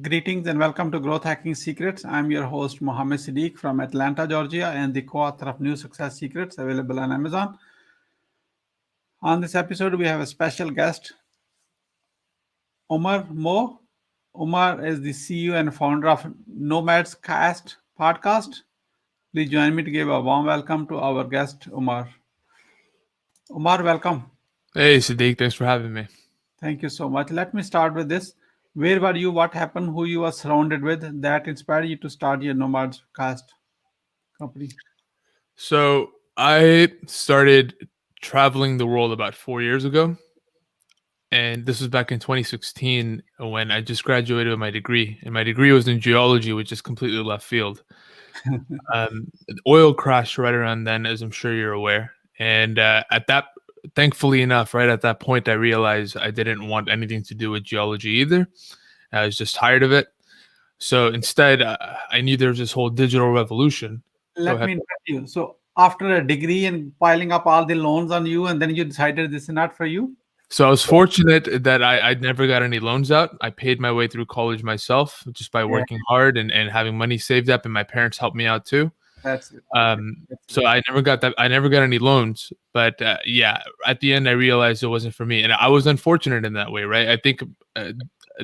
Greetings and welcome to Growth Hacking Secrets. I'm your host, Mohammed Siddique from Atlanta, Georgia, and the co author of New Success Secrets available on Amazon. On this episode, we have a special guest, Omar Mo. Omar is the CEO and founder of Nomads Cast podcast. Please join me to give a warm welcome to our guest, Omar. Omar, welcome. Hey, Siddique, thanks for having me. Thank you so much. Let me start with this. Where were you? What happened? Who you were surrounded with that inspired you to start your Nomads Cast company? So I started traveling the world about 4 years ago. And this was back in 2016 when I just graduated with my degree. And my degree was in geology, which is completely left field. The oil crashed right around then, as I'm sure you're aware. And thankfully enough, right at that point, I realized I didn't want anything to do with geology either. I was just tired of it. So instead, I knew there was this whole digital revolution. Go Let ahead. me interrupt you. So, after a degree and piling up all the loans on you, and then you decided this is not for you? So I was fortunate that I never got any loans out. I paid my way through college myself just by Yeah, working hard and having money saved up, and my parents helped me out too. that's it. Okay, Um, that's so great. I never got that. I never got any loans, but yeah, at the end I realized it wasn't for me, and I was unfortunate in that way, right? I think uh,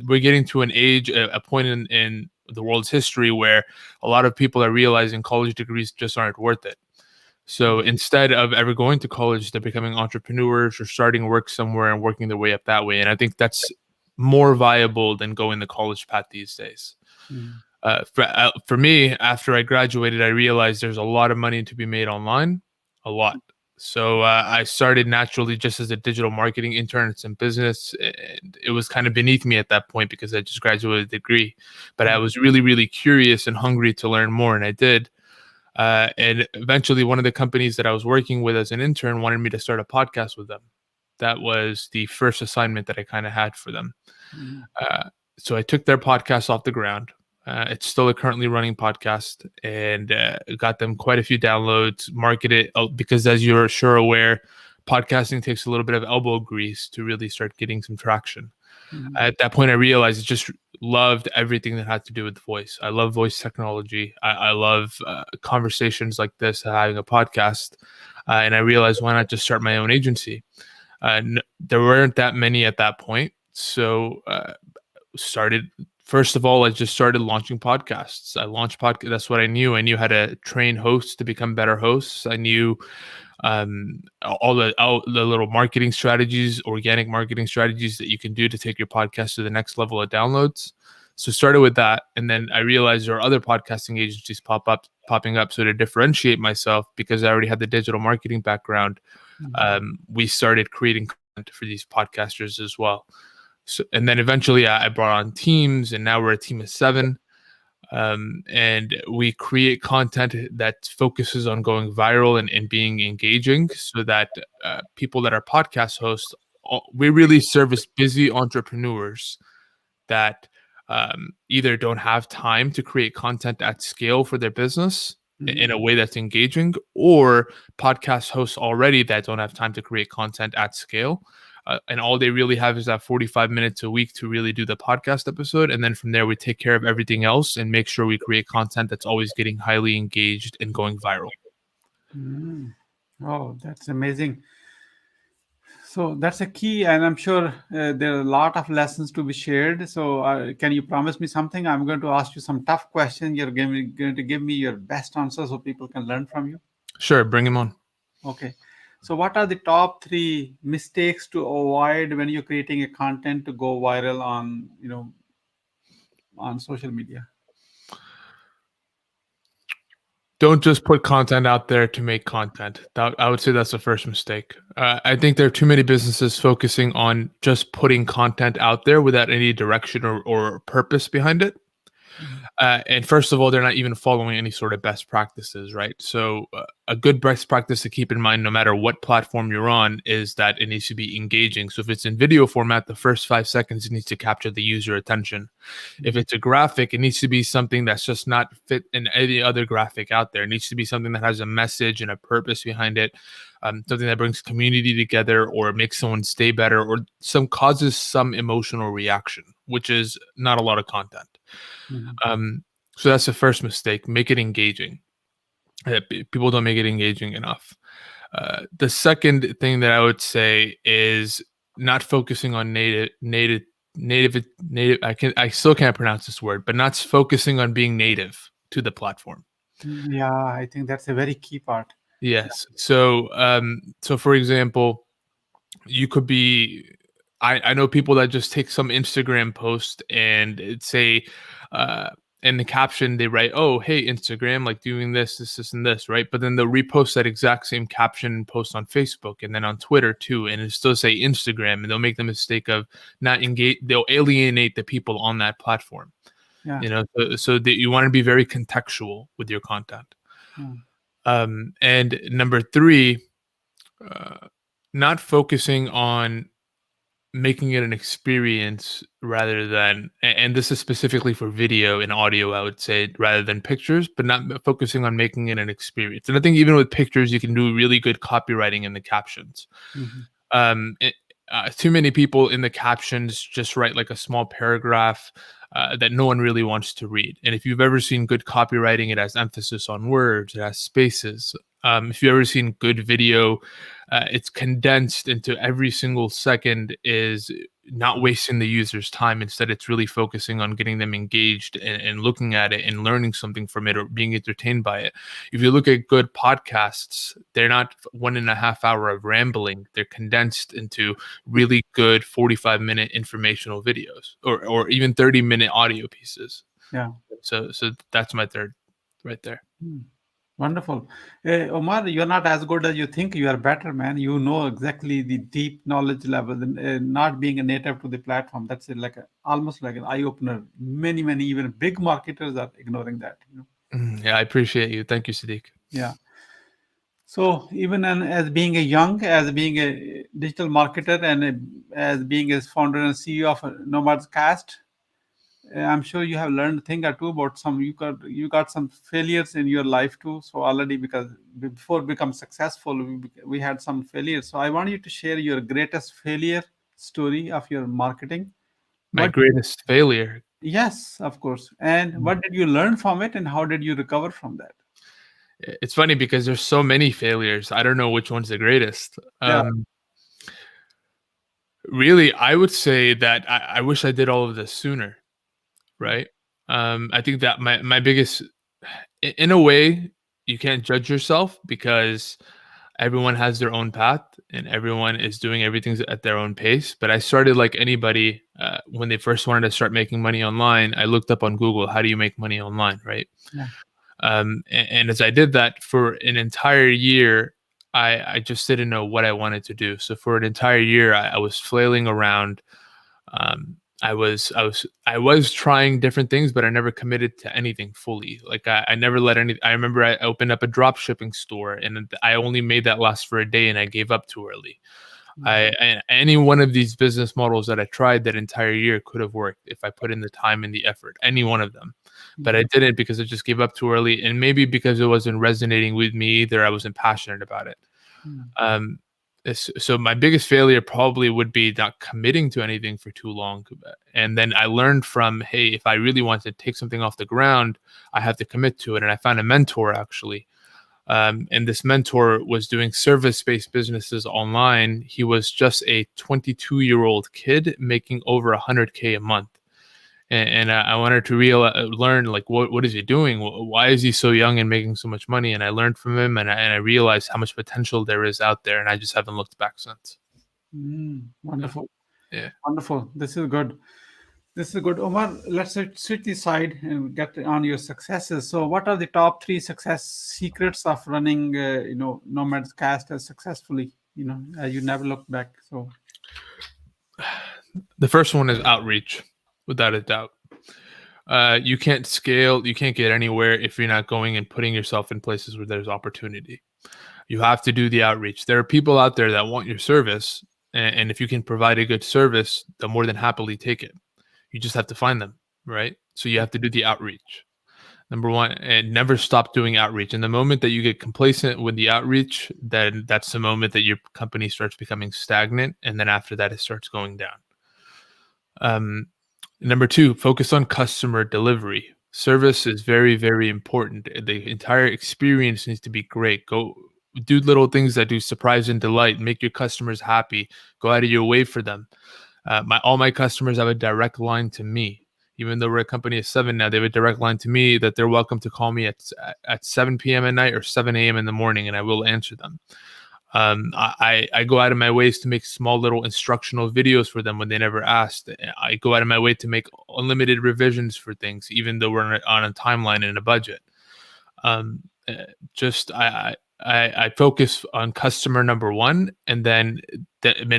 we're getting to an age, a point in the world's history where a lot of people are realizing college degrees just aren't worth it. So Mhm. instead of ever going to college, they're becoming entrepreneurs or starting work somewhere and working their way up that way. And I think that's more viable than going the college path these days. Mhm. For me, after I graduated, I realized there's a lot of money to be made online, a lot. So I started naturally just as a digital marketing intern in some business. And it was kind of beneath me at that point because I just graduated a degree. But I Mhm. was really, really curious and hungry to learn more, and I did. And eventually, one of the companies that I was working with as an intern wanted me to start a podcast with them. That was the first assignment that I kind of had for them. Mhm. Uh, so I took their podcast off the ground. It's still a currently running podcast, and got them quite a few downloads. Marketed because, as you're sure aware, podcasting takes a little bit of elbow grease to really start getting some traction. Mhm. At that point, I realized I just loved everything that had to do with voice. I love voice technology. I love conversations like this, having a podcast. And I realized, why not just start my own agency? There weren't that many at that point. So started first of all, I just started launching podcasts. I launched podcast. That's what I knew. I knew how to train hosts to become better hosts. I knew all the little marketing strategies, organic marketing strategies that you can do to take your podcast to the next level of downloads. So started with that, and then I realized there are other podcasting agencies popping up. So to differentiate myself, because I already had the digital marketing background, Mhm. we started creating content for these podcasters as well. So, and then eventually I brought on teams, and now we're a team of 7. And we create content that focuses on going viral and being engaging so that people that are podcast hosts, we really service busy entrepreneurs that either don't have time to create content at scale for their business in Mhm. a way that's engaging, or podcast hosts already that don't have time to create content at scale. And all they really have is that 45 minutes a week to really do the podcast episode. And then from there, we take care of everything else and make sure we create content that's always getting highly engaged and going viral. Mhm. Oh, that's amazing. So that's a key, and I'm sure there are a lot of lessons to be shared. So, can you promise me something? I'm going to ask you some tough questions. You're going to give me your best answer so people can learn from you. Sure, bring him on. Okay. So, what are the top three mistakes to avoid when you're creating a content to go viral on, on social media? Don't just put content out there to make content. I would say that's the first mistake. I think there are too many businesses focusing on just putting content out there without any direction or purpose behind it. Mhm. And first of all, they're not even following any sort of best practices, right? So a good best practice to keep in mind, no matter what platform you're on, is that it needs to be engaging. So if it's in video format, the first 5 seconds, it needs to capture the user attention. If Mhm. it's a graphic, it needs to be something that's just not fit in any other graphic out there. It needs to be something that has a message and a purpose behind it, something that brings community together or makes someone stay better or causes some emotional reaction, which is not a lot of content. Mhm. So that's the first mistake. Make it engaging. People don't make it engaging enough. The second thing that I would say is not focusing on native. I still can't pronounce this word, but not focusing on being native to the platform. Yeah, I think that's a very key part. Yes. So for example, you could be. I know people that just take some Instagram post and say, uh, in the caption they write, "Oh, hey Instagram, like doing this, and this," right? But then they'll repost that exact same caption and post on Facebook and then on Twitter too, and it still say Instagram, and they'll make the mistake of not engage. They'll alienate the people on that platform. Yeah. So that you want to be very contextual with your content. Mm. And number three, uh, not focusing on making it an experience rather than, and this is specifically for video and audio, I would say, rather than pictures, but not focusing on making it an experience. And I think even with pictures, you can do really good copywriting in the captions. Mhm. um, it, Too many people in the captions just write like a small paragraph that no one really wants to read. And if you've ever seen good copywriting, it has emphasis on words, it has spaces. If you've ever seen good video, it's condensed into every single second, is not wasting the user's time. Instead, it's really focusing on getting them engaged and looking at it and learning something from it or being entertained by it. If you look at good podcasts, they're not 1.5 hour of rambling. They're condensed into really good 45-minute informational videos or even 30-minute audio pieces. Yeah. So that's my third right there. Mm. Wonderful. Omar, you're not as good as you think. You are better, man. You know exactly the deep knowledge level, and not being a native to the platform. That's like almost like an eye opener. Many, even big marketers are ignoring that. Yeah, I appreciate you. Thank you, Siddique. Yeah. So even as being as being a digital marketer, and as being a founder and CEO of Nomads Cast, I'm sure you have learned a thing or two about some. You got some failures in your life too. So already, because before become successful, we had some failures. So I want you to share your greatest failure story of your marketing. My What? greatest failure. Yes, of course. And what did you learn from it, and how did you recover from that? It's funny because there's so many failures. I don't know which one's the greatest. Yeah. Really, I would say that I wish I did all of this sooner. Right. I think that my biggest, in a way, you can't judge yourself because everyone has their own path and everyone is doing everything at their own pace. But I started like anybody, when they first wanted to start making money online. I looked up on Google, how do you make money online, right? Yeah. And as I did that for an entire year, I just didn't know what I wanted to do. So for an entire year, I was flailing around. I was trying different things, but I never committed to anything fully. Like I never let any. I remember I opened up a drop shipping store, and I only made that last for a day, and I gave up too early. Any one of these business models that I tried that entire year could have worked if I put in the time and the effort. Any one of them, but I didn't because I just gave up too early, and maybe because it wasn't resonating with me either. I wasn't passionate about it. Mm. Um, so my biggest failure probably would be not committing to anything for too long. And then I learned from, hey, if I really want to take something off the ground, I have to commit to it. And I found a mentor actually. And this mentor was doing service-based businesses online. He was just a 22-year-old kid making over 100K a month. And I wanted to learn, like, what is he doing? Why is he so young and making so much money? And I learned from him, and I realized how much potential there is out there, and I just haven't looked back since. Wonderful. Yeah. Wonderful. This is good. This is good. Omar, let's switch aside and get on your successes. So what are the top three success secrets of running, Nomads Cast as successfully, as you never look back? So, The first one is outreach, without a doubt. You can't scale, you can't get anywhere if you're not going and putting yourself in places where there's opportunity. You have to do the outreach. There are people out there that want your service, and if you can provide a good service, they'll more than happily take it. You just have to find them, right? So you have to do the outreach. Number one, and never stop doing outreach. And the moment that you get complacent with the outreach, then that's the moment that your company starts becoming stagnant. And then after that, it starts going down. Number two, focus on customer delivery. Service is very, very important. The entire experience needs to be great. Go do little things that do surprise and delight, make your customers happy. Go out of your way for them. All my customers have a direct line to me. Even though we're a company of 7 now, they have a direct line to me that they're welcome to call me at 7 p.m. at night or 7 a.m. in the morning, and I will answer them. I go out of my ways to make small little instructional videos for them when they never asked. I go out of my way to make unlimited revisions for things, even though we're on a timeline and a budget. I focus on customer number one, and then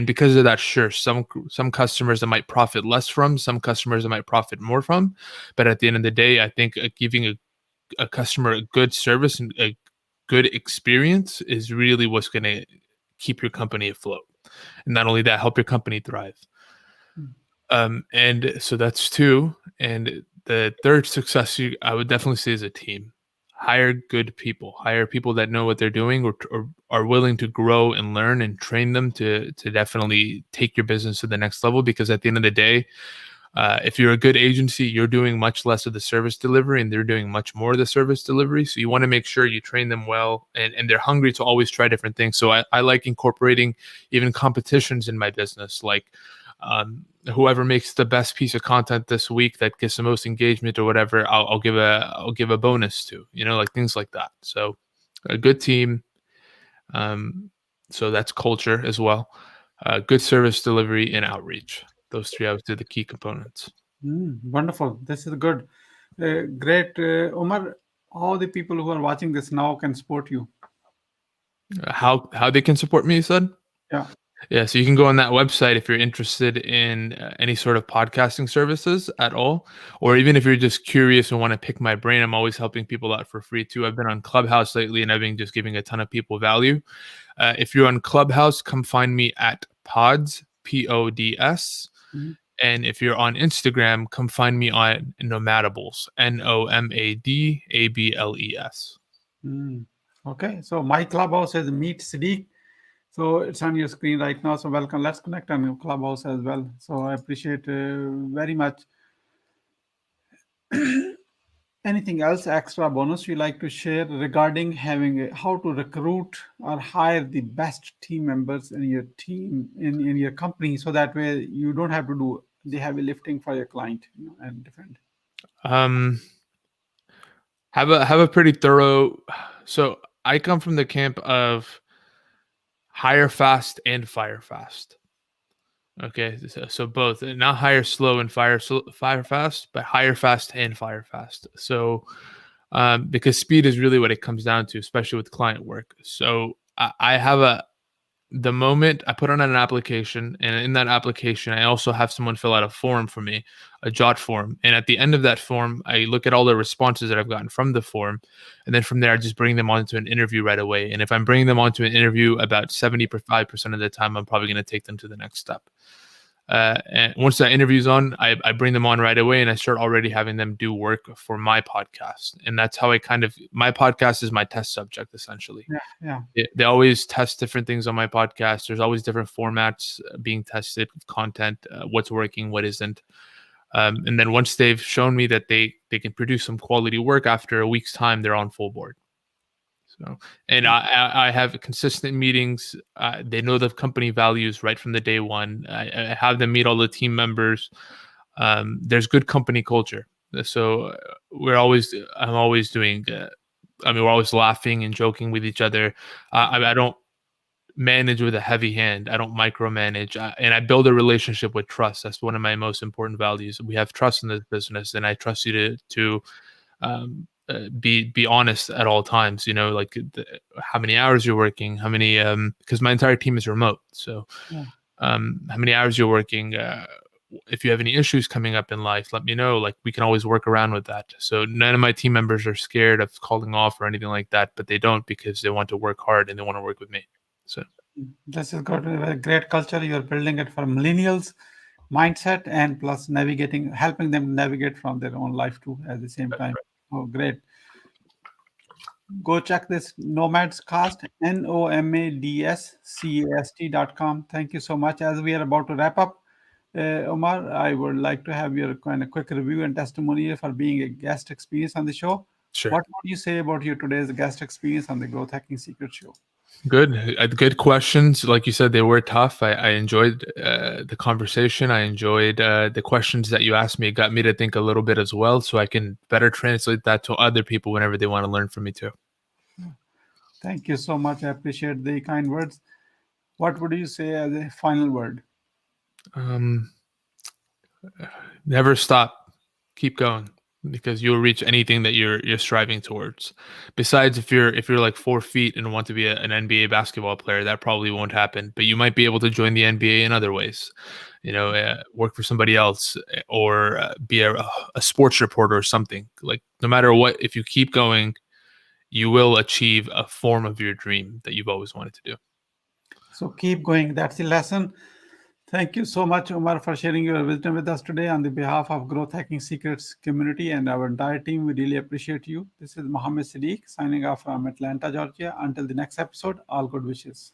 because of that, sure, some customers I might profit less from, some customers I might profit more from, but at the end of the day, I think giving a customer a good service and a good experience is really what's going to keep your company afloat, and not only that, help your company thrive. And so that's two. And the third success I would definitely say is a team. Hire good people. Hire people that know what they're doing or are willing to grow and learn, and train them to definitely take your business to the next level. Because at the end of the day, if you're a good agency, you're doing much less of the service delivery, and they're doing much more of the service delivery. So you want to make sure you train them well, and they're hungry to always try different things. So I like incorporating even competitions in my business, like whoever makes the best piece of content this week that gets the most engagement or whatever, I'll give a bonus to, like things like that. So a good team. So that's culture as well. Good service delivery and outreach. Those three, I would say, the key components. Wonderful. This is good. Great. Omar, how the people who are watching this now can support you? How they can support me, you said? Yeah. Yeah, so you can go on that website if you're interested in any sort of podcasting services at all, or even if you're just curious and want to pick my brain. I'm always helping people out for free too. I've been on Clubhouse lately, and I've been just giving a ton of people value. If you're on Clubhouse, come find me at Pods, Pods. And if you're on Instagram, come find me on Nomadables, Nomadables. Okay, so my Clubhouse is Meet Siddique. So it's on your screen right now. So welcome. Let's connect on Clubhouse as well. So I appreciate very much. Anything else extra bonus you like to share regarding how to recruit or hire the best team members in your team in your company, so that way you don't have to do the heavy lifting for your client and defend. Have a pretty thorough. So I come from the camp of hire fast and fire fast. Okay, so both, not hire slow and fire fast, but hire fast and fire fast. So because speed is really what it comes down to, especially with client work. So I have the moment I put on an application, and in that application, I also have someone fill out a form for me, a jot form. And at the end of that form, I look at all the responses that I've gotten from the form. And then from there, I just bring them onto an interview right away. And if I'm bringing them onto an interview, about 75% of the time, I'm probably going to take them to the next step. And once that interview's on, I bring them on right away, and I start already having them do work for my podcast. And that's how my podcast is my test subject, essentially. Yeah. They always test different things on my podcast. There's always different formats being tested, content, what's working, what isn't. And then once they've shown me that they can produce some quality work, after a week's time, they're on full board. So, and I have consistent meetings. They know the company values right from the day one. I have them meet all the team members. There's good company culture. So we're always laughing and joking with each other. I don't manage with a heavy hand. I don't micromanage. And I build a relationship with trust. That's one of my most important values. We have trust in this business, and I trust you to be honest at all times, like how many hours you're working, how many because my entire team is remote. So how many hours you're working, if you have any issues coming up in life, let me know. Like, we can always work around with that. So none of my team members are scared of calling off or anything like that, but they don't, because they want to work hard and they want to work with me. So This is got a great culture. You're building it for millennials mindset and plus navigating, helping them navigate from their own life too at the same time. Oh, great. Go check this Nomads Cast, nomadscast.com. Thank you so much. As we are about to wrap up, Omar, I would like to have your kind of quick review and testimonial for being a guest experience on the show. sure. What would you say about your today's guest experience on the Growth Hacking Secret Show? Good questions. Like you said, they were tough. I enjoyed the conversation. I enjoyed the questions that you asked me. It got me to think a little bit as well, so I can better translate that to other people whenever they want to learn from me too. Thank you so much. I appreciate the kind words. What would you say as a final word? Um, Never stop. Keep going, because you'll reach anything that you're striving towards. Besides, if you're like 4 feet and want to be an NBA basketball player, that probably won't happen. But you might be able to join the NBA in other ways. Work for somebody else, or be a sports reporter or something. Like, no matter what, if you keep going, you will achieve a form of your dream that you've always wanted to do. So keep going. That's the lesson. Thank you so much, Omar, for sharing your wisdom with us today. On the behalf of Growth Hacking Secrets community and our entire team, we really appreciate you. This is Mohammed Siddique signing off from Atlanta, Georgia. Until the next episode, all good wishes.